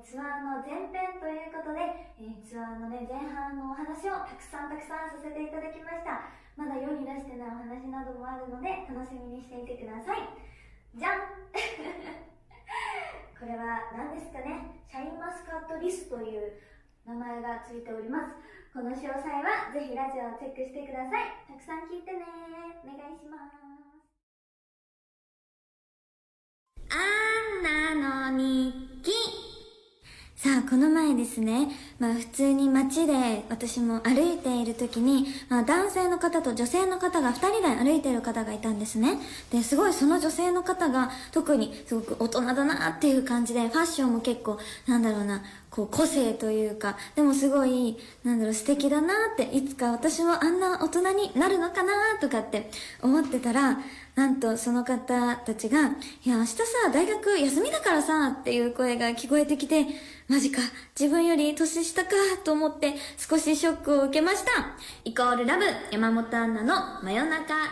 ツアーの前編ということで、ツアーのね、前半のお話をたくさんさせていただきました。まだ世に出してないお話などもあるので、楽しみにしていてください。じゃんこれは何ですかね、シャインマスカットリスという名前がついております。この詳細はぜひラジオをチェックしてください。たくさん聞いてね。お願いします。アンナの日記。さあ、この前ですね、普通に街で私も歩いている時に、男性の方と女性の方が2人で歩いている方がいたんですね。で、すごいその女性の方が特にすごく大人だなっていう感じで、ファッションも結構、個性というか、でもすごい、素敵だなって、いつか私もあんな大人になるのかなとかって思ってたら、なんとその方たちが、いや、明日さ、大学休みだからさ、っていう声が聞こえてきて、マジか、自分より年下か、と思って少しショックを受けました。イコールラブ、山本アンナの真夜中ラボ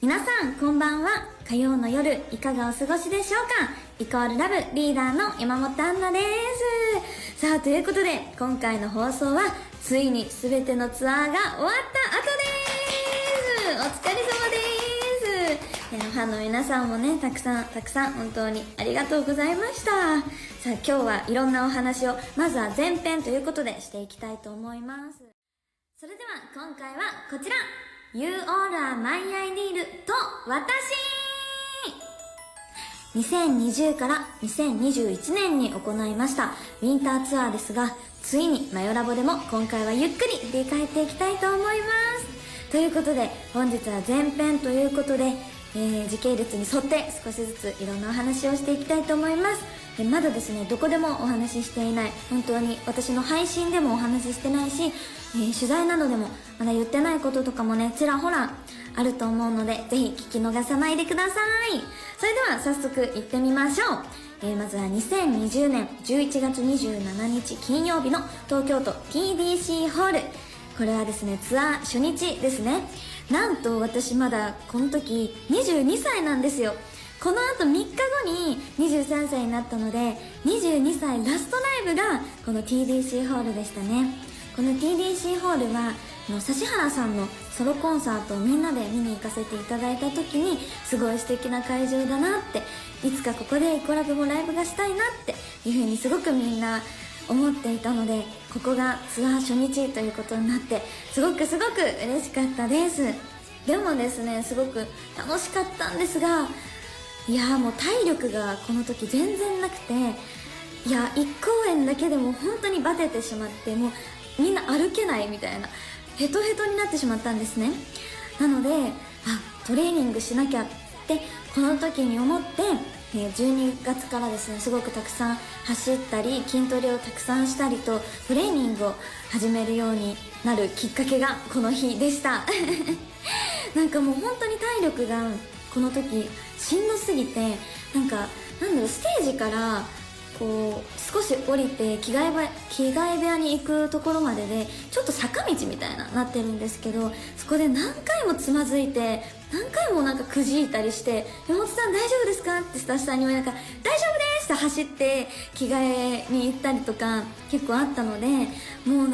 皆さん、こんばんは。火曜の夜、いかがお過ごしでしょうか。イコールラブリーダーの山本アンナです。さあ、ということで、今回の放送は、ついに全てのツアーが終わった後です。お疲れ様です。ファンの皆さんもね、たくさん本当にありがとうございました。さあ、今日はいろんなお話を、まずは前編ということでしていきたいと思います。それでは、今回はこちら。You All Are My Ideal と私2020から2021年に行いましたウィンターツアーですが、ついにマヨラボでも今回はゆっくり振り返っていきたいと思います。ということで、本日は前編ということで、時系列に沿って少しずついろんなお話をしていきたいと思います。まだですね、どこでもお話ししていない、本当に私の配信でもお話ししてないし、取材などでもまだ言ってないこととかもね、ちらほらあると思うので、ぜひ聞き逃さないでください。それでは早速行ってみましょう。まずは2020年11月27日金曜日の東京都 TBC ホール。これはですね、ツアー初日ですね。なんと私まだこの時22歳なんですよ。この後3日後に23歳になったので、22歳ラストライブがこの TBC ホールでしたね。この TBC ホールは指原さんのソロコンサートをみんなで見に行かせていただいた時に、すごい素敵な会場だなって、いつかここでイコラブもライブがしたいなっていう風にすごくみんな思っていたので、ここがツアー初日ということになってすごく嬉しかったです。でもですね、すごく楽しかったんですが、いやもう体力がこの時全然なくて、いや1公演だけでも本当にバテてしまって、もうみんな歩けないみたいな、ヘトヘトになってしまったんですね。なので、トレーニングしなきゃってこの時に思って、12月からですね、すごくたくさん走ったり筋トレをたくさんしたりとトレーニングを始めるようになるきっかけがこの日でしたなんかもう本当に体力がこの時しんどすぎて、ステージからこう少し降りて着替え部屋に行くところまででちょっと坂道みたいなってるんですけど、そこで何回もつまずいて、何回もくじいたりして、山本さん大丈夫ですかってスタッフさんに言われたら、大丈夫ですって走って着替えに行ったりとか結構あったので、もう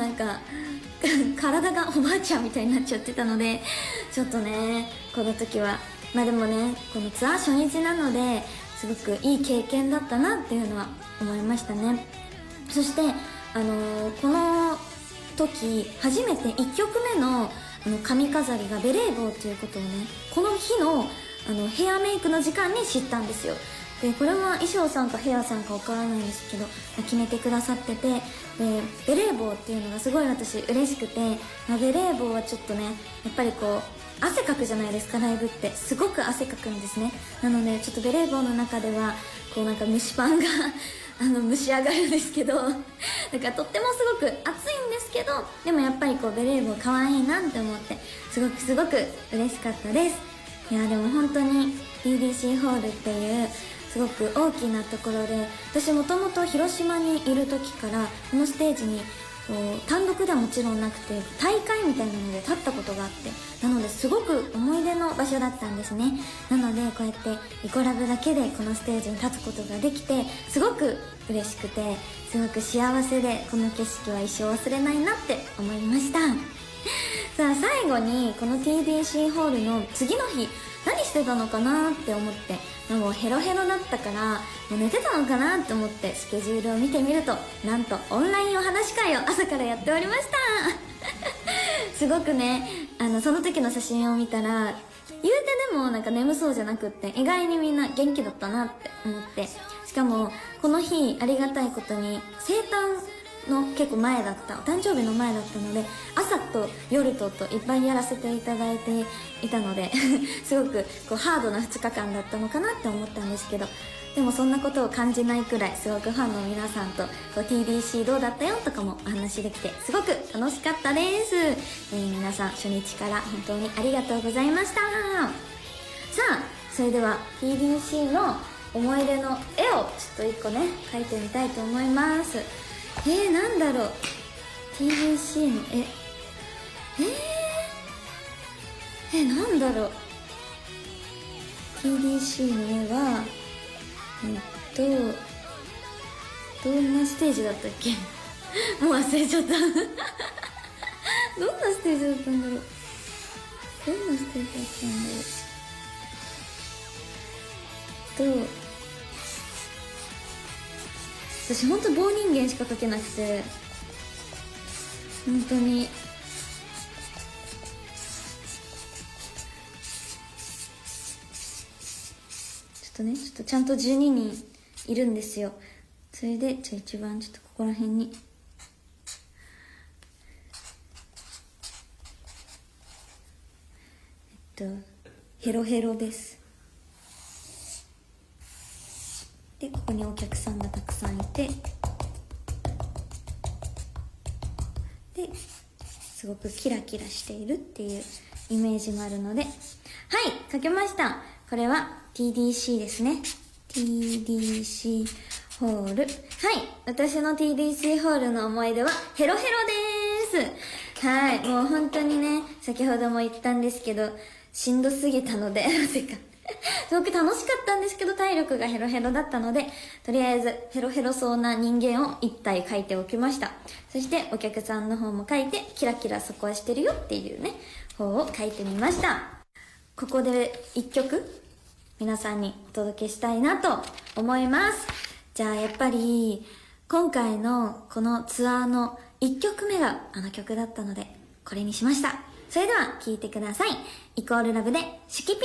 体がおばあちゃんみたいになっちゃってたので、ちょっとね、この時はでもね、このツアー初日なのですごくいい経験だったなっていうのは思いましたね。そしてこの時初めて1曲目の髪飾りがベレー帽っていうことをね、この日のヘアメイクの時間に知ったんですよ。で、これは衣装さんかヘアさんかわからないんですけど決めてくださってて、でベレー帽っていうのがすごい私嬉しくて、ベレー帽はちょっとね、やっぱり汗かくじゃないですか、ライブってすごく汗かくんですね。なのでちょっとベレー帽の中では蒸しパンが蒸し上がるんですけどだからとってもすごく暑いんですけど、でもやっぱりベレー帽可愛いなって思ってすごく嬉しかったです。いやでも本当に TBC ホールっていうすごく大きなところで、私もともと広島にいる時からこのステージに単独ではもちろんなくて大会みたいなので立ったことがあって、なのですごく思い出の場所だったんですね。なのでこうやってイコラブだけでこのステージに立つことができてすごく嬉しくて、すごく幸せで、この景色は一生忘れないなって思いました。さあ最後にこの TDC ホールの次の日何してたのかなって思って、もうヘロヘロだったからもう寝てたのかなって思ってスケジュールを見てみると、なんとオンラインお話し会を朝からやっておりましたすごくね、その時の写真を見たら言うてでもなんか眠そうじゃなくって、意外にみんな元気だったなって思って、しかもこの日ありがたいことに生誕の結構前だった、お誕生日の前だったので、朝と夜といっぱいやらせていただいていたのですごくハードな2日間だったのかなって思ったんですけど、でもそんなことを感じないくらいすごくファンの皆さんとTDC どうだったよとかもお話できてすごく楽しかったです。皆さん初日から本当にありがとうございました。さあそれでは TDC の思い出の絵をちょっと1個ね描いてみたいと思います。なんだろう、 TDC の絵、なんだろう、 TDC の絵はどんなステージだったっけもう忘れちゃったどんなステージだったんだろう、どんなステージだったんだろう。私ほんと棒人間しか描けなくて、本当にちょっとちゃんと12人いるんですよ。それで一番ちょっとここら辺にヘロヘロです。でここにお客さんがたくさんいて、ですごくキラキラしているっていうイメージもあるので、はい描けました。これは TDC ですね。 TDC ホール、はい、私の TDC ホールの思い出はヘロヘロです。はい、もう本当にね、先ほども言ったんですけどしんどすぎたのでなぜかすごく楽しかったんですけど体力がヘロヘロだったので、とりあえずヘロヘロそうな人間を1体描いておきました。そしてお客さんの方も描いて、キラキラそこはしてるよっていうね方を描いてみました。ここで1曲皆さんにお届けしたいなと思います。じゃあやっぱり今回のこのツアーの1曲目があの曲だったのでこれにしました。それでは聴いてください。イコールラブでシキピン。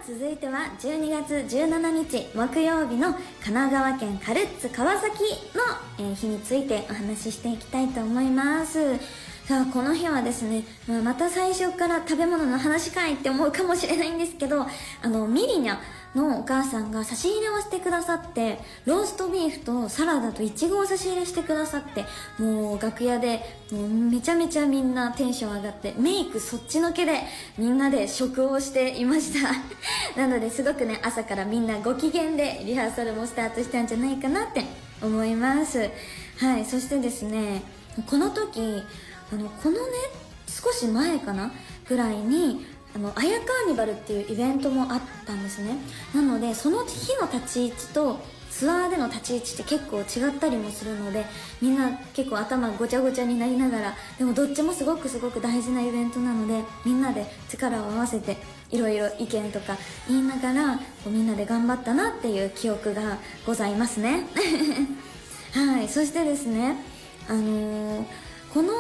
続いては12月17日木曜日の神奈川県カルッツ川崎の日についてお話ししていきたいと思います。さあこの日はですね、また最初から食べ物の話かいって思うかもしれないんですけど、ミリニャのお母さんが差し入れをしてくださって、ローストビーフとサラダとイチゴを差し入れしてくださって、もう楽屋でもうめちゃめちゃみんなテンション上がって、メイクそっちのけでみんなで食をしていましたなのですごくね、朝からみんなご機嫌でリハーサルもスタートしたんじゃないかなって思います。はい、そしてですね、この時このね少し前かなぐらいにアヤカーニバルっていうイベントもあったんですね。なのでその日の立ち位置とツアーでの立ち位置って結構違ったりもするので、みんな結構頭ごちゃごちゃになりながら、でもどっちもすごく大事なイベントなので、みんなで力を合わせていろいろ意見とか言いながらみんなで頑張ったなっていう記憶がございますねはい、そしてですね、この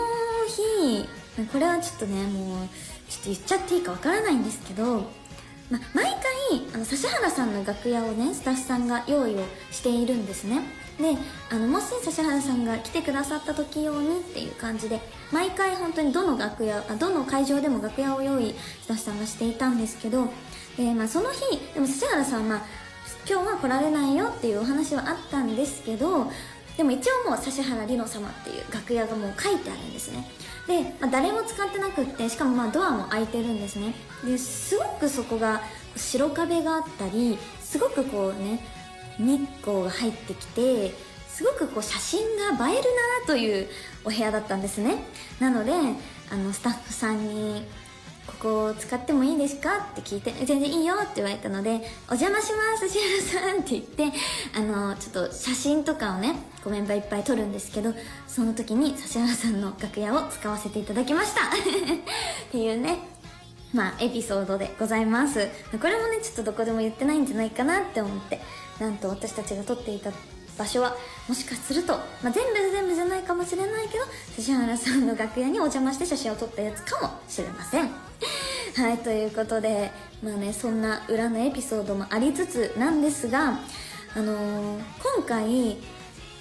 日、これはちょっとね、もうちょっと言っちゃっていいかわからないんですけど、毎回指原さんの楽屋をねスタッフさんが用意をしているんですね。でもし指原さんが来てくださった時用にっていう感じで、毎回本当にどの会場でも楽屋を用意スタッフさんがしていたんですけど、その日でも指原さんは今日は来られないよっていうお話はあったんですけど、でも一応もう指原莉乃様っていう楽屋がもう書いてあるんですね。で、誰も使ってなくって、しかもドアも開いてるんですね。ですごくそこが白壁があったり、すごくこうね、日光が入ってきて、すごくこう写真が映えるなというお部屋だったんですね。なのでスタッフさんにここを使ってもいいですかって聞いて、全然いいよって言われたので、お邪魔します指原さんって言って、ちょっと写真とかをね、メンバーいっぱい撮るんですけど、その時に指原さんの楽屋を使わせていただきましたっていうね、エピソードでございます。これもね、ちょっとどこでも言ってないんじゃないかなって思って、なんと私たちが撮っていた場所はもしかすると、全部じゃないかもしれないけど、指原さんの楽屋にお邪魔して写真を撮ったやつかもしれませんはい、ということでそんな裏のエピソードもありつつなんですが、今回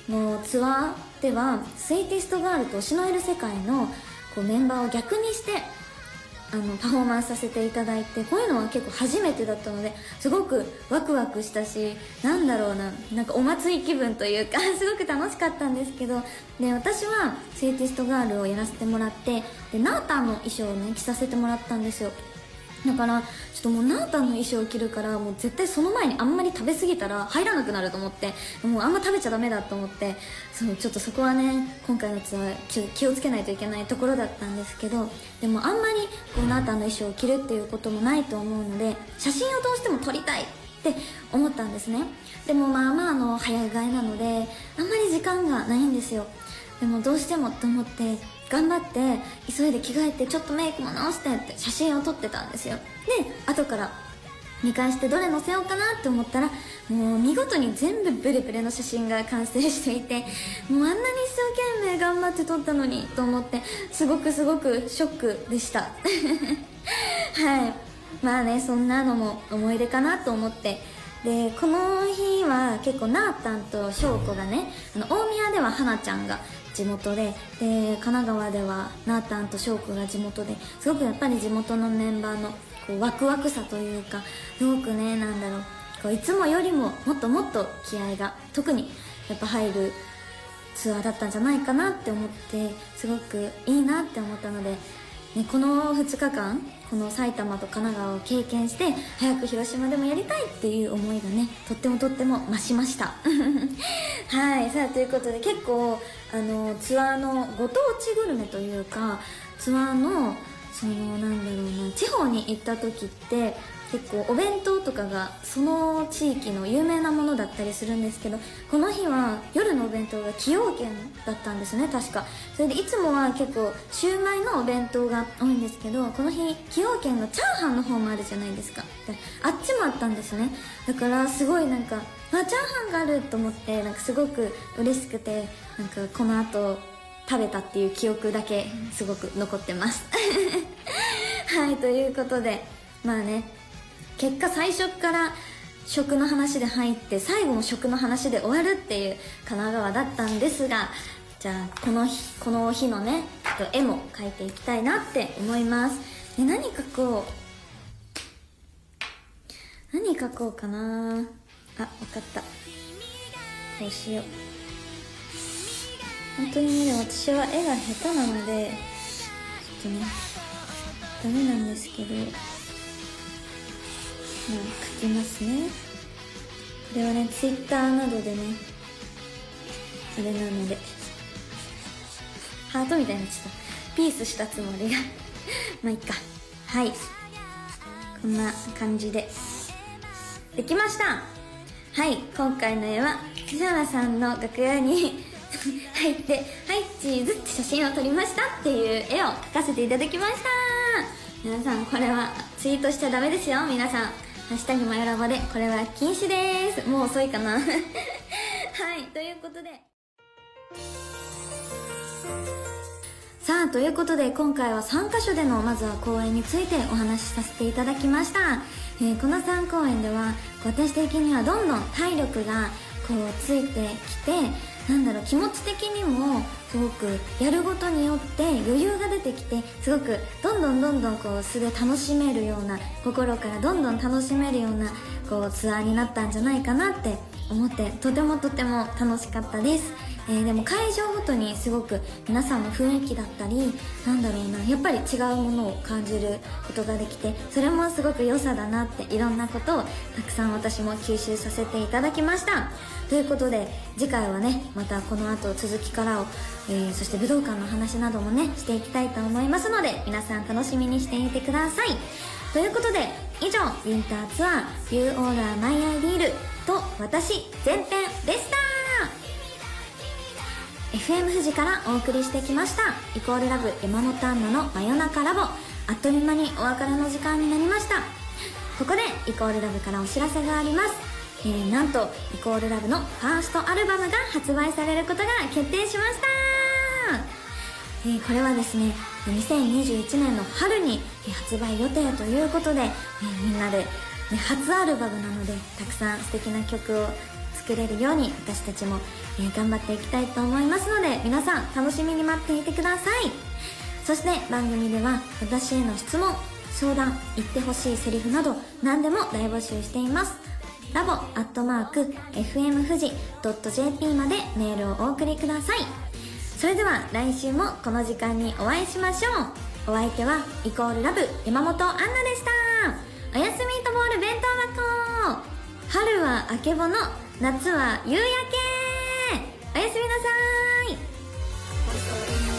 のツアーではスイーティストガールと推しのいる世界のメンバーを逆にしてパフォーマンスさせていただいて、こういうのは結構初めてだったので、すごくワクワクしたし、なんかお祭り気分というかすごく楽しかったんですけど、で私はスイーティストガールをやらせてもらって、でナータンの衣装をね着させてもらったんですよ。だからちょっともうナータンの衣装を着るから、もう絶対その前にあんまり食べ過ぎたら入らなくなると思って、もうあんま食べちゃダメだと思って、ちょっとそこはね、今回のツアー気をつけないといけないところだったんですけど、でもあんまりナータンの衣装を着るっていうこともないと思うので、写真をどうしても撮りたいって思ったんですね。でも早い替えなのであんまり時間がないんですよ。でもどうしてもと思って頑張って急いで着替えて、ちょっとメイクも直してって写真を撮ってたんですよ。で後から見返してどれ載せようかなって思ったら、もう見事に全部ブレブレの写真が完成していて、もうあんなに一生懸命頑張って撮ったのにと思って、すごくショックでしたはいそんなのも思い出かなと思って、でこの日は結構ナータンと翔子がね、大宮では花ちゃんが地元で、神奈川ではナータンと翔子が地元で、すごくやっぱり地元のメンバーのワクワクさというか、すごくね、いつもよりももっともっと気合が特にやっぱ入るツアーだったんじゃないかなって思って、すごくいいなって思ったので、この2日間この埼玉と神奈川を経験して、早く広島でもやりたいっていう思いがね、とっても増しましたはいさあ、ということで結構ツアーのご当地グルメというか、ツアーの地方に行った時って結構お弁当とかがその地域の有名なものだったりするんですけど、この日は夜のお弁当が崎陽軒だったんですね、確か。それでいつもは結構シウマイのお弁当が多いんですけど、この日崎陽軒のチャーハンの方もあるじゃないですか。であっちもあったんですね。だからすごいチャーハンがあると思って、すごく嬉しくて、この後食べたっていう記憶だけすごく残ってますはい、ということで結果最初から食の話で入って最後も食の話で終わるっていう神奈川だったんですが、じゃあこの日のね絵も描いていきたいなって思います。で何描こうかな。分かった。こうしよう。本当にね、私は絵が下手なのでちょっとねダメなんですけど、描きますね。これはね、ツイッターなどでね、あれなので、ハートみたいになっちゃった。ピースしたつもりがいっか。はい、こんな感じでできました。はい、今回の絵は指原さんの楽屋に入って、はいチーズって写真を撮りましたっていう絵を描かせていただきました。皆さんこれはツイートしちゃダメですよ。皆さんハッシュタグマヨラボでこれは禁止です。もう遅いかなはい、ということでさあ、ということで今回は3カ所でのまずは公演についてお話しさせていただきました。この3公演では私的にはどんどん体力がついてきて、気持ち的にもすごくやることによって余裕が出てきて、すごくどんどん素で楽しめるような、心からどんどん楽しめるようなツアーになったんじゃないかなって思って、とても楽しかったです。でも会場ごとにすごく皆さんの雰囲気だったり、なんだろうな、やっぱり違うものを感じることができて、それもすごく良さだなって、いろんなことをたくさん私も吸収させていただきました。ということで次回はね、またこの後続きからを、そして武道館の話などもねしていきたいと思いますので、皆さん楽しみにしていてください。ということで以上、ウィンターツアー You All Are My Ideal と私前編でした。 FM 富士からお送りしてきましたイコールラブ山本アンナの真夜中ラボ、あっという間にお別れの時間になりました。ここでイコールラブからお知らせがあります。なんとイコールラブのファーストアルバムが発売されることが決定しました。これはですね、2021年の春に発売予定ということで、みんなで、初アルバムなのでたくさん素敵な曲を作れるように私たちも、頑張っていきたいと思いますので、皆さん楽しみに待っていてください。そして番組では私への質問、相談、言ってほしいセリフなど何でも大募集しています。ラボ@fmfuji.jp までメールをお送りください。それでは来週もこの時間にお会いしましょう。お相手はイコールラブ山本アンナでした。おやすみとボール弁当箱。春はあけぼの、夏は夕焼け。おやすみなさーい。